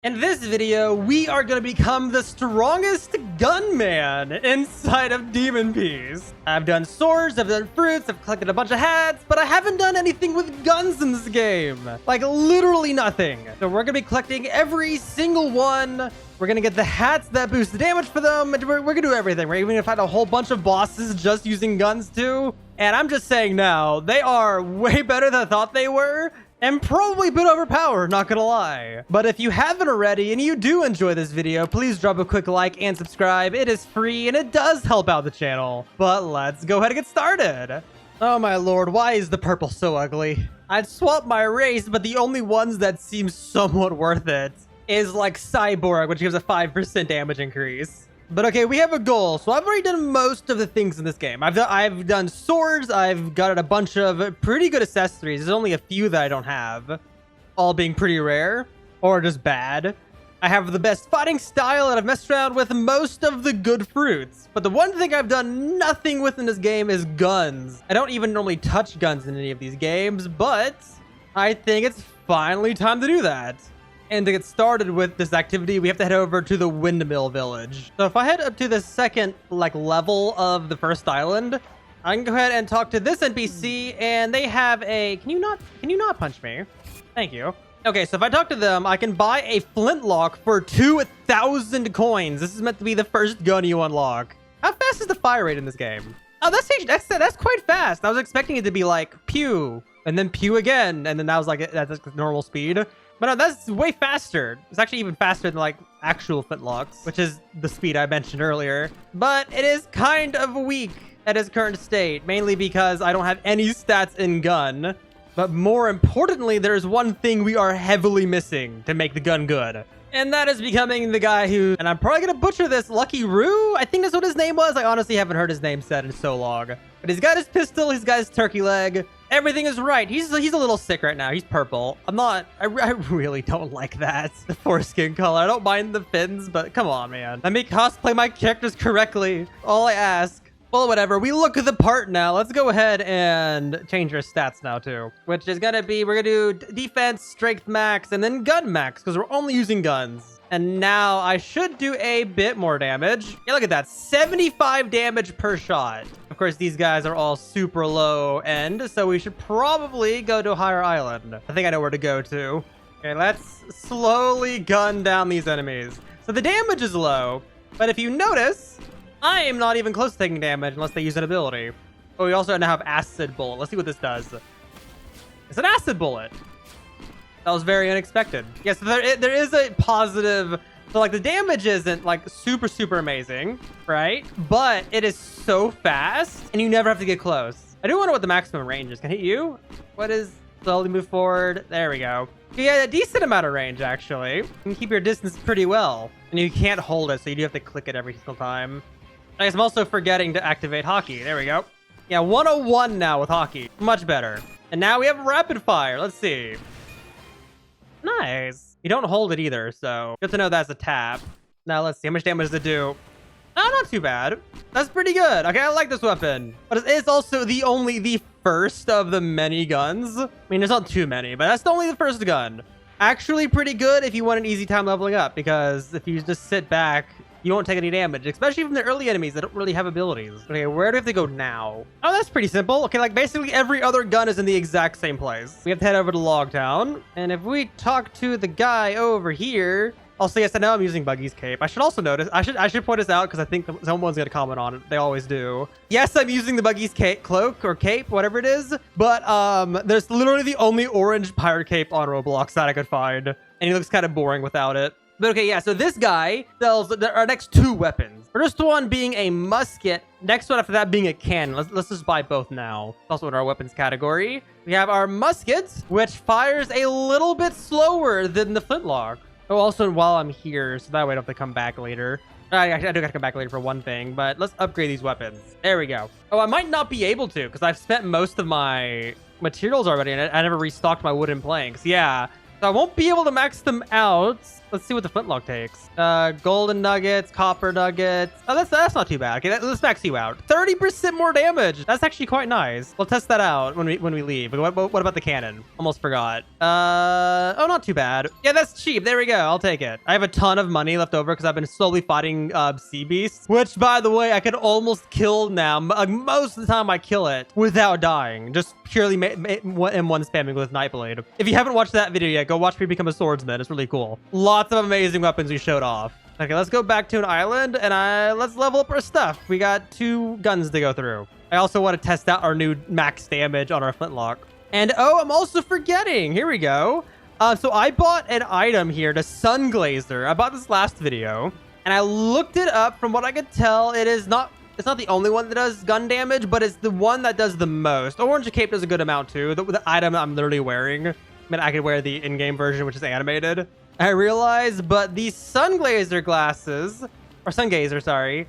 In this video, we are going to become the strongest gunman inside of Demon Peas. I've done swords, I've done fruits, I've collected a bunch of hats, but I haven't done anything with guns in this game. Like, literally nothing. So we're going to be collecting every single one. We're going to get the hats that boost the damage for them, and we're going to do everything. We're even going to fight a whole bunch of bosses just using guns too. And I'm just saying now, they are way better than I thought they were. And probably a bit overpowered, not gonna lie. But if you haven't already and you do enjoy this video, please drop a quick like and subscribe. It is free and it does help out the channel. But let's go ahead and get started. Oh my lord, why is the purple so ugly? I'd swap my race, but the only ones that seem somewhat worth it is like Cyborg, which gives a 5% damage increase. But okay, we have a goal. So I've already done most of the things in this game. I've done swords. I've got a bunch of pretty good accessories. There's only a few that I don't have, all being pretty rare or just bad. I have the best fighting style, and I've messed around with most of the good fruits. But the one thing I've done nothing with in this game is guns. I don't even normally touch guns in any of these games, but I think it's finally time to do that. And to get started with this activity, we have to head over to the Windmill Village. So if I head up to the second level of the first island, I can go ahead and talk to this NPC, and they have a... Can you not punch me? Thank you. Okay, so if I talk to them, I can buy a flintlock for 2,000 coins. This is meant to be the first gun you unlock. How fast is the fire rate in this game? Oh, that's quite fast. I was expecting it to be like pew, and then pew again, and then that was like that's normal speed. But no, that's way faster. It's actually even faster than like actual flintlocks, which is the speed I mentioned earlier. But it is kind of weak at its current state, mainly because I don't have any stats in gun. But more importantly, there's one thing we are heavily missing to make the gun good. And that is becoming the guy who, and I'm probably going to butcher this, Lucky Roo? I think that's what his name was. I honestly haven't heard his name said in so long. But he's got his pistol, he's got his turkey leg. Everything is right. He's a little sick right now. He's purple. I really don't like that. The foreskin color. I don't mind the fins, but come on, man. Let me cosplay my characters correctly. All I ask. Well, whatever. We look the part now. Let's go ahead and change our stats now, too. Which is going to be, we're going to do defense, strength max, and then gun max, because we're only using guns. And now I should do a bit more damage. Yeah, look at that. 75 damage per shot. Of course, these guys are all super low end, so we should probably go to a higher island. I think I know where to go to. Okay, let's slowly gun down these enemies. So the damage is low, but if you notice, I am not even close to taking damage unless they use an ability. Oh, we also now have acid bullet. Let's see what this does. It's an acid bullet. That was very unexpected. Yes, yeah, so there is a positive. So like the damage isn't like super amazing, right? But it is so fast and you never have to get close. I do wonder what the maximum range is. Can I hit you? What is slowly move forward? There we go. You get a decent amount of range actually. You can keep your distance pretty well. And you can't hold it, so you do have to click it every single time. I guess I'm also forgetting to activate hockey. There we go. Yeah, 101 now with hockey. Much better. And now we have rapid fire. Let's see. Nice. You don't hold it either, so good to know that's a tap. Now let's see how much damage does it do. Oh, not too bad. That's pretty good. Okay, I like this weapon. But it is also the first of the many guns. I mean, there's not too many, but that's only the first gun. Actually pretty good if you want an easy time leveling up, because if you just sit back, you won't take any damage, especially from the early enemies that don't really have abilities. Okay, where do we have to go now? Oh, that's pretty simple. Okay, like basically every other gun is in the exact same place. We have to head over to Logtown. And if we talk to the guy over here... Also, yes, I know I'm using Buggy's cape. I should also notice, I should point this out because I think someone's going to comment on it. They always do. Yes, I'm using the Buggy's cloak or cape, whatever it is. But there's literally the only orange pirate cape on Roblox that I could find. And he looks kind of boring without it. But okay, yeah, so this guy sells our next two weapons. First one being a musket. Next one after that being a cannon. Let's just buy both now. It's also in our weapons category. We have our musket, which fires a little bit slower than the flintlock. Oh, also while I'm here, so that way I don't have to come back later. I do gotta come back later for one thing, but let's upgrade these weapons. There we go. Oh, I might not be able to, because I've spent most of my materials already, and I never restocked my wooden planks. Yeah. So I won't be able to max them out, Let's see what the flintlock takes. Golden nuggets, copper nuggets. Oh, that's not too bad. Okay, let's max you out. 30% more damage. That's actually quite nice. We'll test that out when we leave. What about the cannon? Almost forgot. Oh, not too bad. Yeah, that's cheap. There we go. I'll take it. I have a ton of money left over because I've been slowly fighting sea beasts, which, by the way, I can almost kill now. Most of the time, I kill it without dying. Just purely M1 spamming with Nightblade. If you haven't watched that video yet, go watch me become a swordsman. It's really cool. Lots of amazing weapons we showed off. Okay, let's go back to an island and let's level up our stuff. We got 2 guns to go through. I also want to test out our new max damage on our flintlock. And oh, I'm also forgetting. Here we go. So I bought an item here, the Sun Glazer. I bought this last video and I looked it up. From what I could tell, it's not the only one that does gun damage, but it's the one that does the most. Orange Cape does a good amount too. The item I'm literally wearing. I mean, I could wear the in-game version, which is animated. I realize, but the Sun Glazer glasses, or Sun Gazer, sorry,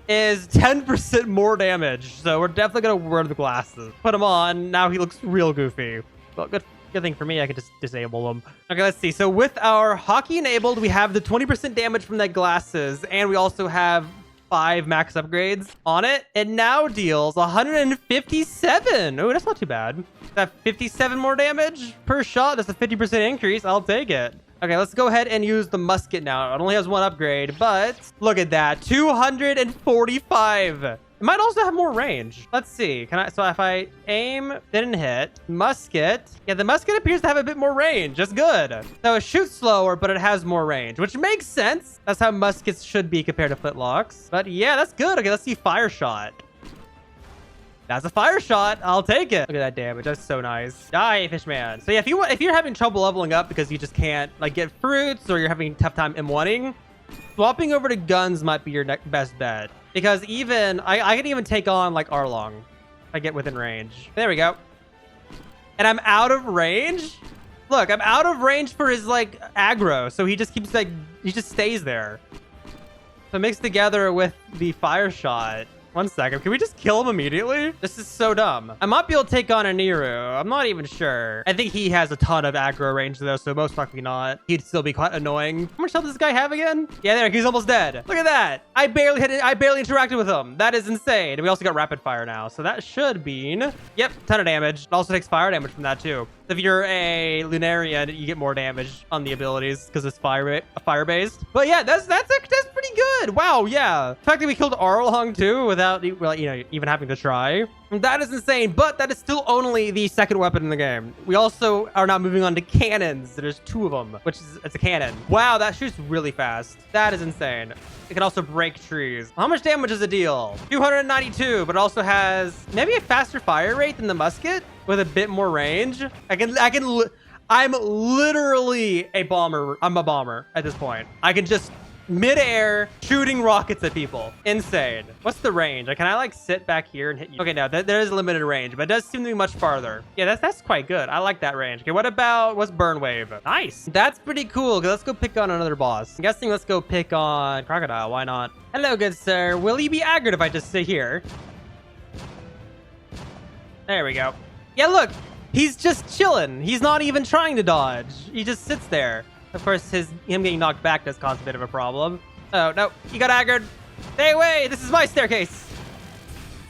is 10% more damage. So we're definitely going to wear the glasses. Put them on. Now he looks real goofy. Well, good thing for me, I could just disable them. Okay, let's see. So with our hockey enabled, we have the 20% damage from the glasses, and we also have 5 max upgrades on it. It now deals 157. Oh, that's not too bad. That 57 more damage per shot. That's a 50% increase. I'll take it. Okay, let's go ahead and use the musket now. It only has 1 upgrade, but look at that. 245. It might also have more range. Let's see. So if I aim, didn't hit, musket. Yeah, the musket appears to have a bit more range. That's good. So it shoots slower, but it has more range, which makes sense. That's how muskets should be compared to flintlocks. But yeah, that's good. Okay, let's see fire shot. That's a fire shot. I'll take it. Look at that damage. That's so nice. Die, Fishman. So yeah, if you're having trouble leveling up because you just can't like get fruits, or you're having a tough time M1ing, swapping over to guns might be your best bet. Because even I can even take on like Arlong if I get within range. There we go. And I'm out of range. Look, I'm out of range for his like aggro. So he just keeps like, he just stays there. So mixed together with the fire shot. 1 second. Can we just kill him immediately? This is so dumb. I might be able to take on a Niru. I'm not even sure. I think he has a ton of aggro range though, so most likely not. He'd still be quite annoying. How much health does this guy have again? Yeah, there. He's almost dead. Look at that. I barely interacted with him. That is insane. And we also got rapid fire now, so that should be... Yep, ton of damage. It also takes fire damage from that too. If you're a Lunarian, you get more damage on the abilities because it's fire-based. But yeah, that's pretty good. Wow, yeah. The fact that we killed Arlong too without even having to try. That is insane, but that is still only the second weapon in the game. We also are now moving on to cannons. There's 2 of them, it's a cannon. Wow, that shoots really fast. That is insane. It can also break trees. How much damage does it deal? 292, but it also has maybe a faster fire rate than the musket with a bit more range. I'm literally a bomber. I'm a bomber at this point. I can just mid-air shooting rockets at people. Insane. What's the range? Can I like sit back here and hit you? Okay, no, there is limited range, but it does seem to be much farther. Yeah, that's quite good. I like that range. Okay, what's burn wave? Nice. That's pretty cool. Okay, let's go pick on another boss. I'm guessing let's go pick on Crocodile. Why not? Hello, good sir. Will you be aggroed if I just sit here? There we go. Yeah, look. He's just chilling. He's not even trying to dodge. He just sits there. Of course, him getting knocked back does cause a bit of a problem. Oh, no. You got aggroed. Stay away. This is my staircase.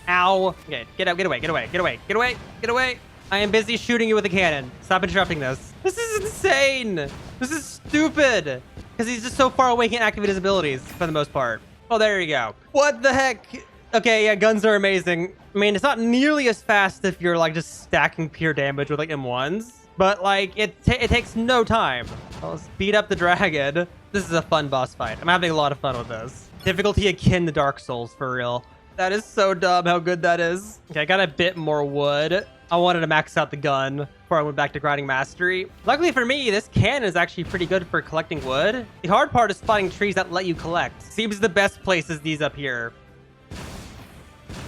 Ow. Okay, get out. Get away. Get away. Get away. Get away. Get away. I am busy shooting you with a cannon. Stop interrupting this. This is insane. This is stupid. Because he's just so far away, he can't activate his abilities for the most part. Oh, there you go. What the heck? Okay, yeah, guns are amazing. I mean, it's not nearly as fast if you're like just stacking pure damage with like M1s. But like, it takes no time. Well, let's beat up the dragon. This is a fun boss fight. I'm having a lot of fun with this. Difficulty akin to Dark Souls, for real. That is so dumb how good that is. Okay, I got a bit more wood. I wanted to max out the gun before I went back to grinding mastery. Luckily for me, this cannon is actually pretty good for collecting wood. The hard part is finding trees that let you collect. Seems the best place is these up here.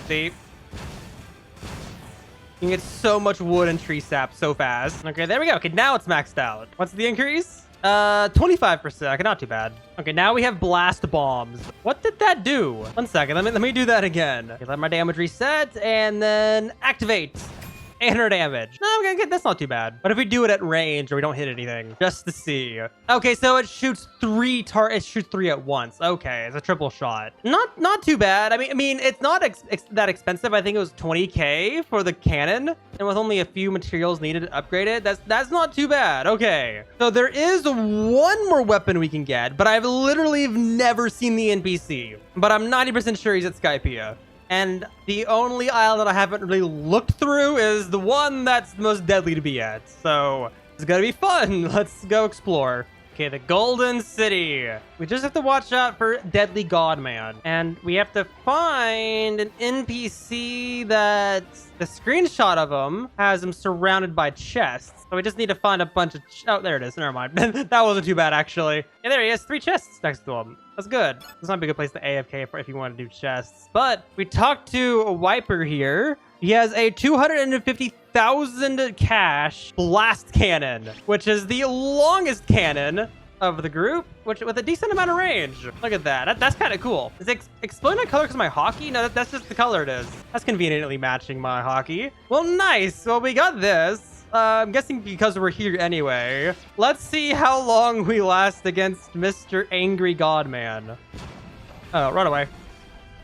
See? You can get so much wood and tree sap so fast. Okay, there we go. Okay, now it's maxed out. What's the increase? 25%. Okay, not too bad. Okay, now we have blast bombs. What did that do? 1 second. Let me do that again. Okay, let my damage reset and then activate. 800 damage. No, I'm gonna get that's not too bad. But if we do it at range or we don't hit anything, just to see. Okay, so it shoots three at once. Okay, it's a triple shot. Not too bad. I mean, it's not that expensive. I think it was 20k for the cannon, and with only a few materials needed to upgrade it, that's not too bad. Okay, so there is one more weapon we can get, but I've literally never seen the NPC. But I'm 90% sure he's at Skypiea. And the only island that I haven't really looked through is the one that's the most deadly to be at. So it's gonna be fun. Let's go explore. Okay, the Golden City. We just have to watch out for Deadly Godman. And we have to find an NPC that the screenshot of him has him surrounded by chests. So we just need to find a bunch of... Oh, there it is. Never mind. That wasn't too bad, actually. Yeah, there he is. 3 chests next to him. That's good. This might be a good place to AFK for if you want to do chests. But we talked to a Wiper here. He has a 250,000 cash blast cannon, which is the longest cannon of the group, which with a decent amount of range. Look at that. That's kind of cool. Is it explain my color because my hockey? No, that's just the color it is. That's conveniently matching my hockey. Well, nice. Well, we got this. I'm guessing because we're here anyway. Let's see how long we last against Mr. Angry Godman. Oh, run away.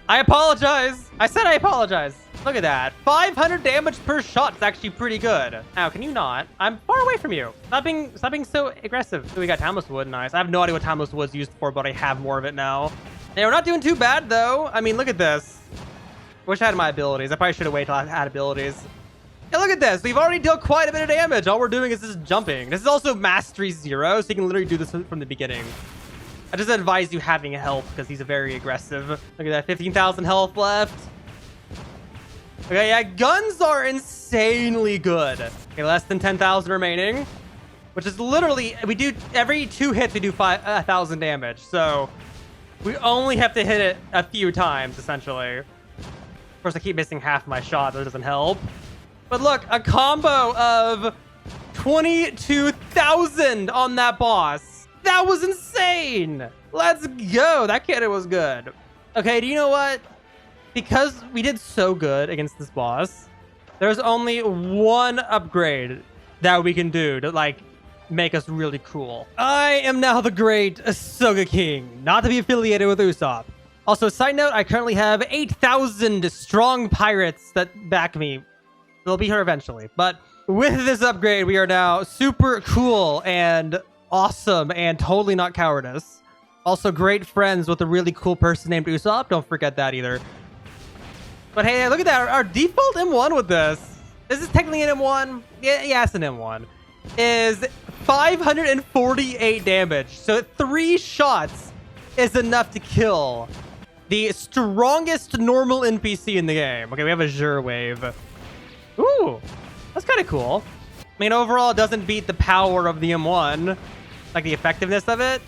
I apologize. I said I apologize. Look at that. 500 damage per shot. It's actually pretty good. Now, can you not? I'm far away from you. Stop being so aggressive. So we got timeless wood. Nice. I have no idea what timeless wood's used for, but I have more of it now. Hey, we're not doing too bad, though. I mean, look at this. Wish I had my abilities. I probably should have waited till I had abilities. Hey, look at this. We've already dealt quite a bit of damage. All we're doing is just jumping. This is also Mastery 0, so you can literally do this from the beginning. I just advise you having health because he's very aggressive. Look at that, 15,000 health left. Okay, yeah, guns are insanely good. Okay, less than 10,000 remaining, which is literally, we do, every 2 hits, we do 1,000 damage. So we only have to hit it a few times, essentially. Of course, I keep missing half my shot. That doesn't help. But look, a combo of 22,000 on that boss. That was insane. Let's go. That cannon was good. Okay, do you know what? Because we did so good against this boss, there's only one upgrade that we can do to, like, make us really cool. I am now the great Soga King, not to be affiliated with Usopp. Also, side note, I currently have 8,000 strong pirates that back me. They'll be here eventually. But with this upgrade, we are now super cool and awesome and totally not cowardice. Also, great friends with a really cool person named Usopp. Don't forget that either. But hey, look at that. Our default M1 with this. This is technically an M1. Yeah, it's an M1. Is 548 damage. So 3 shots is enough to kill the strongest normal NPC in the game. Okay, we have a Zure wave. Ooh, that's kind of cool. I mean, overall, it doesn't beat the power of the M1, like the effectiveness of it.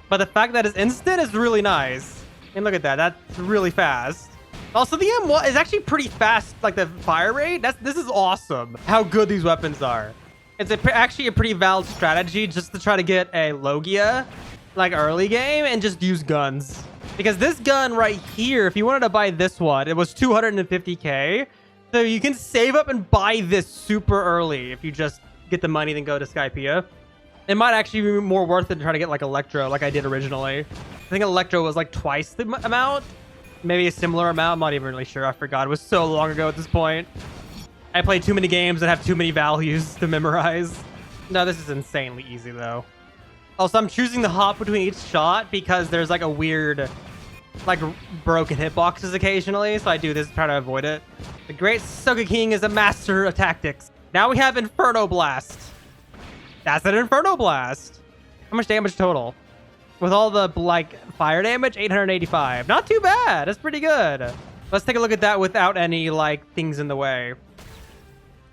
But the fact that it's instant is really nice. And look at that. That's really fast. Also, the M1 is actually pretty fast, like the fire rate. This is awesome, how good these weapons are. It's actually a pretty valid strategy just to try to get a Logia, like early game, and just use guns. Because this gun right here, if you wanted to buy this one, it was 250k. So you can save up and buy this super early if you just get the money, then go to Skypiea. It might actually be more worth it to try to get like Electro, like I did originally. I think Electro was like twice the amount. Maybe a similar amount. I'm not even really sure. I forgot. It was so long ago at this point. I played too many games and have too many values to memorize. No, this is insanely easy though. Also, I'm choosing the hop between each shot because there's like a weird, like broken hitboxes occasionally. So I do this to try to avoid it. The great Soga King is a master of tactics. Now we have Inferno Blast. That's an Inferno Blast. How much damage total? With all the, like, fire damage, 885. Not too bad. That's pretty good. Let's take a look at that without any, like, things in the way.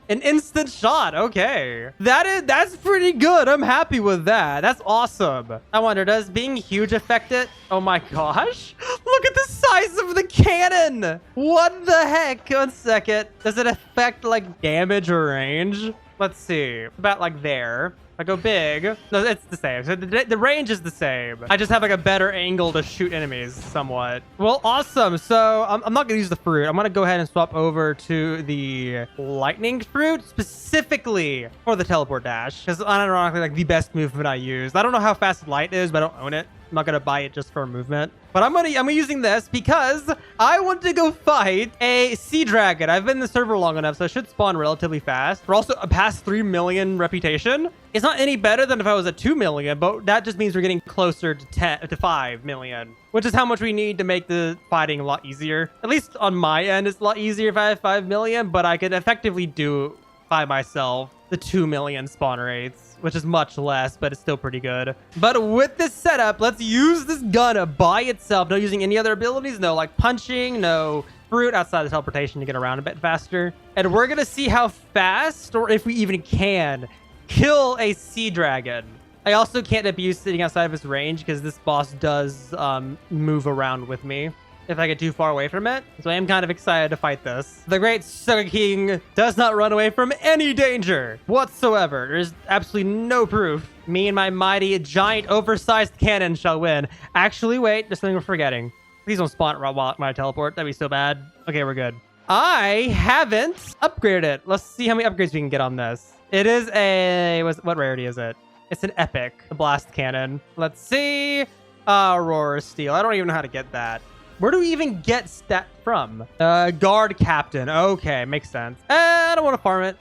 An instant shot. Okay. That's pretty good. I'm happy with that. That's awesome. I wonder, does being huge affect it? Oh my gosh. Look at the size of the cannon. What the heck? 1 second. Does it affect, like, damage or range? Let's see. About, like, there. I go big. No, it's the same. So the range is the same. I just have like a better angle to shoot enemies somewhat. Well, awesome. So I'm not going to use the fruit. I'm going to go ahead and swap over to the lightning fruit specifically for the teleport dash. Because unironically, like the best movement I use. I don't know how fast light is, but I don't own it. I'm not gonna buy it just for movement, but I'm using this because I want to go fight a sea dragon. I've been in the server long enough, so it should spawn relatively fast. We're also past 3 million reputation. It's not any better than if I was at 2 million, but that just means we're getting closer to 5 million, which is how much we need to make the fighting a lot easier. At least on my end, it's a lot easier if I have 5 million, but I could effectively do by myself the 2 million spawn rates, which is much less, but it's still pretty good. But with this setup, let's use this gun by itself. No using any other abilities, no like punching, no fruit outside of teleportation to get around a bit faster. And we're gonna see how fast, or if we even can, kill a sea dragon. I also can't abuse sitting outside of his range because this boss does move around with me if I get too far away from it. So I am kind of excited to fight this. The great Sugar King does not run away from any danger whatsoever. There's absolutely no proof. Me and my mighty, giant, oversized cannon shall win. Actually, wait, there's something we're forgetting. Please don't spawn while I teleport. That'd be so bad. Okay, we're good. I haven't upgraded it. Let's see how many upgrades we can get on this. It is a... what rarity is it? It's an epic, the blast cannon. Let's see. Aurora Steel. I don't even know how to get that. Where do we even get stat from? Guard captain. Okay, makes sense. I don't want to farm it.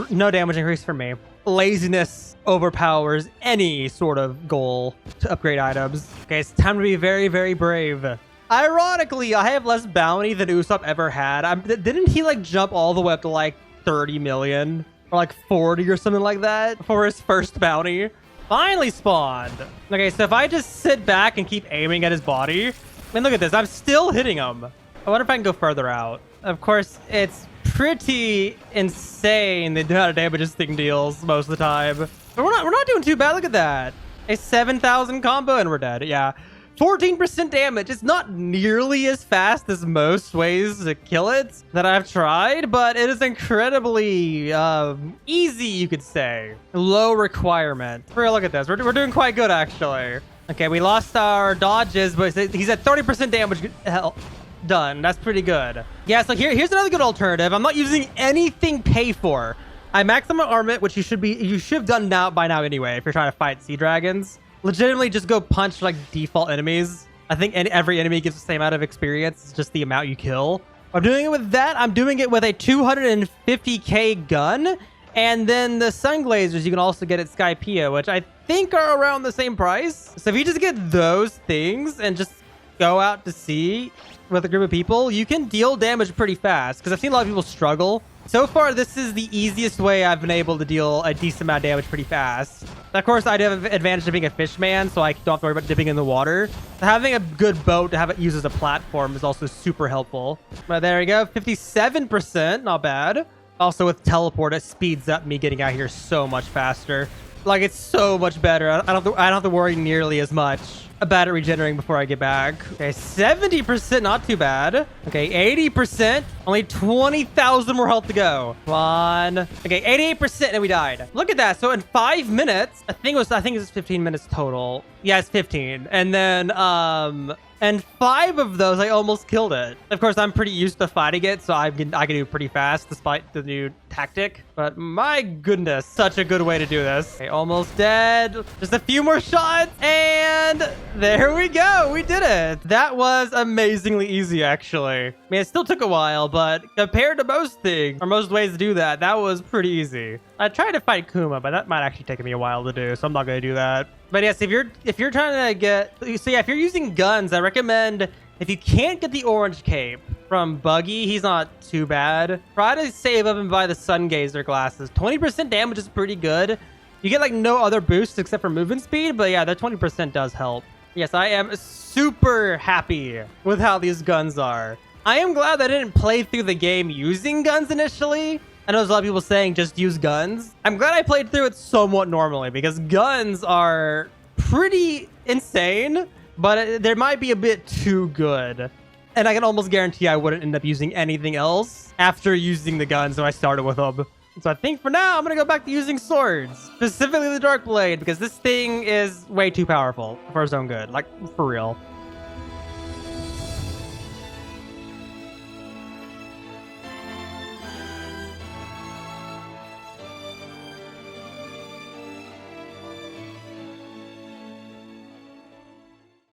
No damage increase for me. Laziness overpowers any sort of goal to upgrade items. Okay, it's time to be very, very brave. Ironically, I have less bounty than Usopp ever had. Didn't he like jump all the way up to like 30 million? Or like 40 or something like that for his first bounty? Finally spawned. Okay, so if I just sit back and keep aiming at his body... I mean, look at this. I'm still hitting him. I wonder if I can go further out. Of course, it's pretty insane the amount of damage this thing deals most of the time. But we're not doing too bad. Look at that. A 7,000 combo and we're dead. Yeah. 14% damage. It's not nearly as fast as most ways to kill it that I've tried, but it is incredibly easy, you could say. Low requirement. Look at this. We're doing quite good, actually. Okay, we lost our dodges, but he's at 30% damage done. That's pretty good. Yeah, so here's another good alternative. I'm not using anything pay for. I maxed my armament, which you should have done by now anyway if you're trying to fight sea dragons. Legitimately just go punch like default enemies. I think every enemy gives the same amount of experience. It's just the amount you kill. I'm doing it with that. I'm doing it with a 250k gun. And then the sun glazers you can also get at Skypea, which I think are around the same price. So if you just get those things and just go out to sea with a group of people, you can deal damage pretty fast. Because I've seen a lot of people struggle. So far, this is the easiest way I've been able to deal a decent amount of damage pretty fast. Of course, I do have an advantage of being a fishman, so I don't have to worry about dipping in the water. Having a good boat to have it use as a platform is also super helpful. But there we go, 57%, not bad. Also with teleport, it speeds up me getting out here so much faster. Like, it's so much better. I don't have to worry nearly as much about it regenerating before I get back. Okay, 70%, not too bad. Okay, 80%, only 20,000 more health to go. Come on. Okay, 88%, and we died. Look at that. So in 5 minutes, I think it was 15 minutes total. Yeah, it's 15. And then, and 5 of those, I almost killed it. Of course, I'm pretty used to fighting it, so I can do pretty fast despite the new tactic. But my goodness, such a good way to do this. Okay, almost dead. Just a few more shots, and there we go. We did it. That was amazingly easy, actually. I mean, it still took a while, but compared to most things, or most ways to do that, that was pretty easy. I tried to fight Kuma, but that might actually take me a while to do, so I'm not going to do that. But yes, if you're trying to get... So yeah, if you're using guns, I recommend... If you can't get the orange cape from Buggy, he's not too bad. Try to save up and buy the sun gazer glasses. 20% damage is pretty good. You get like no other boosts except for movement speed, but yeah, that 20% does help. Yes, I am super happy with how these guns are. I am glad I didn't play through the game using guns initially. I know there's a lot of people saying just use guns. I'm glad I played through it somewhat normally because guns are pretty insane, but there might be a bit too good. And I can almost guarantee I wouldn't end up using anything else after using the guns if I started with them. So I think for now, I'm going to go back to using swords, specifically the Dark Blade, because this thing is way too powerful for its own good. Like, for real.